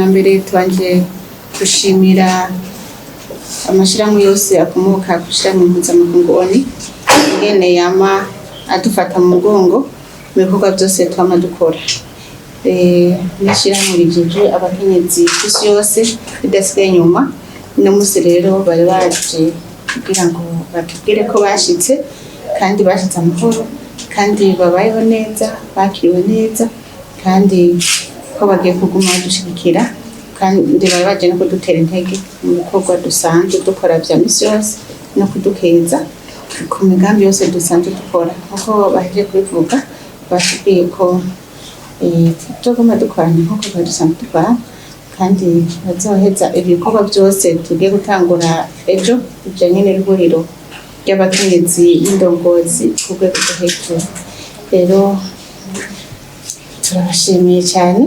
mbere twanje gushimira amashirahamwe yose akomoka ku shirahamwe mpuzamakungu ONU ingene yama adufata mu mugongo mu bikorwa byose twama dukora. N'ishirahamwe rijejwe abakenyezi kw'isi yose ridasigaye inyuma. Uno musi rero bari baje kugira ngo batubwire ko bashitse kandi bashitse amahoro kandi babayeho neza, bakiriwe neza kandi ko bagiye kuguma badushigikira kandi bari baje no kudutera intege mu bikorwa dusanzwe dukora vya misi yose no kudukeza ku migambi yose dusanzwe dukora. Nkuko baje kubivuga batubwiye ko tugomba dukorana nkuko dusanzwe dukora kandi bazoheza ibikorwa byose tugiye gutangura ejo bijanye n'ihuriro ry'abakenyezi n'indongozi ku rwego rwo hejuru. Rero turabashimiye cyane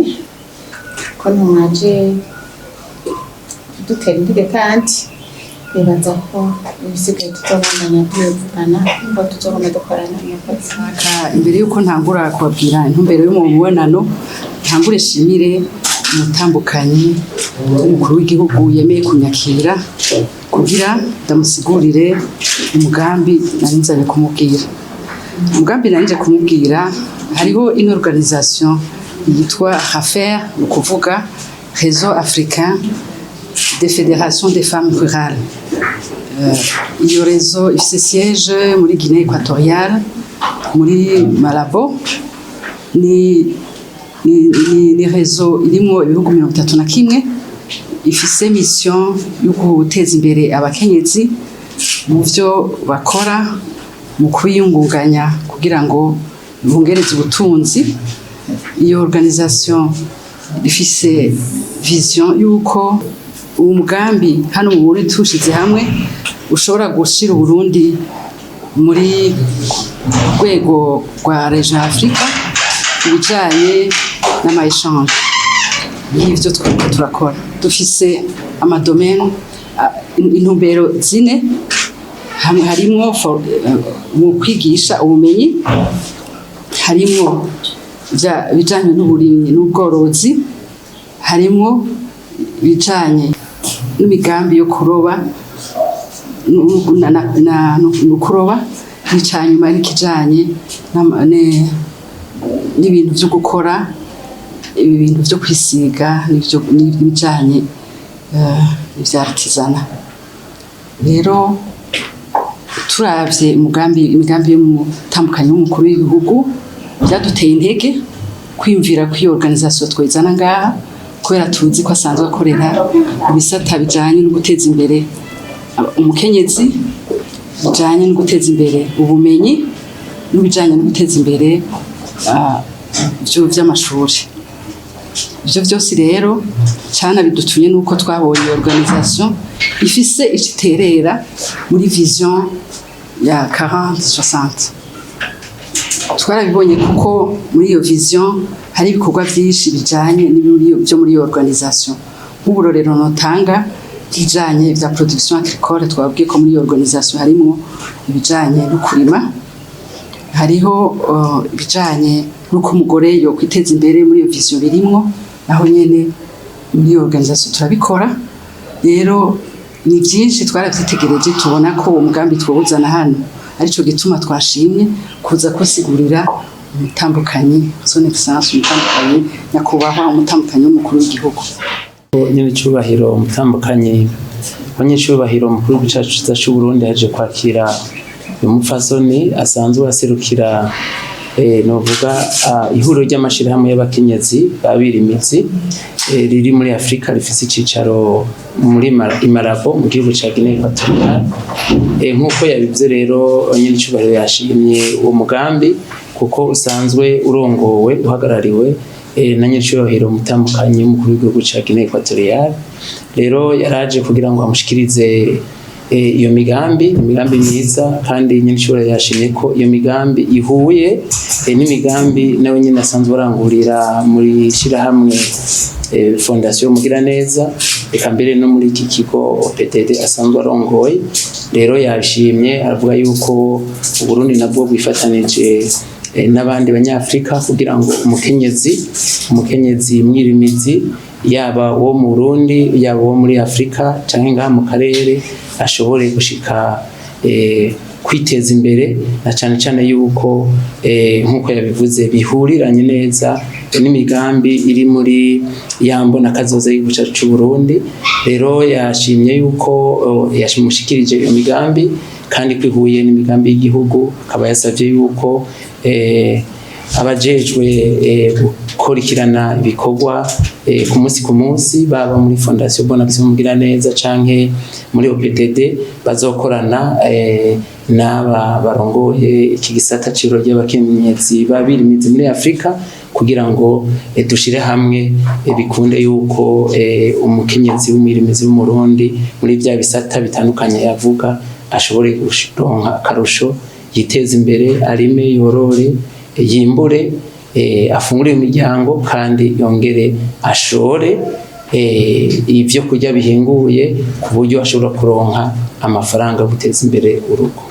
ko mwaje dutera intege kandi bibaza ko ibisigaye tutobandanya tubivugana ngo tuzogomba dukorana n'abakozi. Imbere yuko ntangura kubabwira intumbero y'umubonano, ntangure shimire umutambukanyi w'umukuru w'igihugu yemeye kunyakira kugira ndamusigurire umugambi nari nzanye kumubwira. Umugambi nari nje kumubwira hariho une organisation yitwa RAFER, ni ukuvuga Réseau africain des fédérations des femmes rurales. Iyo réseau ifise siège muri Guinée équatoriale, muri Malabo. Ni réseau irimwo ibihugu 31 ifise mission yo guteza imbere abakenyezi mu byo bakora mu kwiyungunganya kugira ngo bongereze ubutunzi. Iyo organisation ifise vision yuko umugambi hano mu Burundi tushize hamwe ushobora gushira Burundi muri rwego rwa region Africa ibijanye n'ama-échange y'ivyo turakora. Dufise amadomaine intumbero zine, hamwe harimwo mu kwigisha ubumenyi, harimwo bijanye n'uburimyi n'ubworozi, harimwo bijanye n'imigambi yo kuroba kuroba, n'icanyuma n'ikijanye n'ibintu byo gukora, ibintu byo kwisiga n'ibijanye n'ivya artisanat. Rero turavye imigambi y'umutambukanyi w'umukuru w'igihugu byaduteye intege kwimvira ko iyo organisation twizana ngaha, kubera tuzi ko asanzwe akorera ibisata bijanye no guteza imbere umukenyezi, bijanye no guteza imbere ubumenyi, n'ibijanye no guteza imbere by'amashuri. Ivyo byose rero cyane bidutumye nuko twabonye organisation ifise iciterera muri vision ya 40-60. Twarabibonye kuko muri iyo vision hari ibikorwa byinshi bijanye byo muri iyo organisation. Nk'uburorero notanga bijanye vya production agricole, twabwiye ko muri iyo organisation harimo ibijanye no kurima, hariho ibijanye nuko umugore yo kwiteza imbere muri iyo vision birimwo, naho nyene muri iyo organisation turabikora. Rero ni byinshi twaravyitegereje, tubona ko umugambi twawuzana hano arico gituma twashimye kuza kusigurira umutambukanyi son excellence, umutambukanyi nyakubahwa, umutambukanyi w'umukuru w'igihugu. Nyine cyubahiro umutambukanyi abanyeshubahiro mukuru w'icacu cy'u Burundi yaje kwakira umupfasoni asanzwe aserukira novuga ihuriro ry'amashirahamwe y'abakenyezi babirimizi riri muri Afrika, rifise icicaro muri Malabo mu gihugu ca Guinée Equatoriale. Nkuko yabivuze rero nyine cyubahiro yashimye uwo mugambi kuko usanzwe urongowe uhagarariwe na nyir'icyubahiro umutambukanyi w'umukuru w'igihugu ca Guinée Equatoriale. Rero yaraje kugira ngo amushikirize iyo migambi myiza kandi nyine ishobora yashimye ko iyo migambi ihuye n'imigambi nawe nyine asanzwe arangurira muri shirahamwe Fondation Mugiraneza eka mbere no muri iki kigo PTD asanzwe arongoye. Rero yashimye aravuga yuko Uburundi nabwo bwifatanije n'abandi banyafrika kugira ngo umukenyezi mwirimizi yaba wo mu Burundi yaba wo muri Afrika canke ngaha mu karere ashobore gushika kwiteza imbere na cyane cyane yuko nkuko yabivuze bihuriranye neza n'imigambi iri muri yambo na kazoza y'igihugu cy'u Burundi. Rero yashimye yuko yashimushikirije iyo migambi kandi kwihuye n'imigambi y'igihugu, akaba yasavye yuko abajejwe gukurikirana ibikorwa ku munsi baba muri Fondation Bonaventure Mugiraneza canke muri OPTD bazokorana n'aba barongoye iki gisata ciro ry'abakenyezi babirimizi muri Afrika kugira ngo dushire hamwe bikunde yuko umukenyezi w'umwirimizi w'umurundi muri bya bisata bitandukanye yavuga ashobore gushonka akarusho, yiteza imbere, arime, yorore, yimbure, afungure imiryango kandi yongere ashore ivyo kurya bihinguye ku buryo ashobora kuronka amafaranga guteza imbere urugo.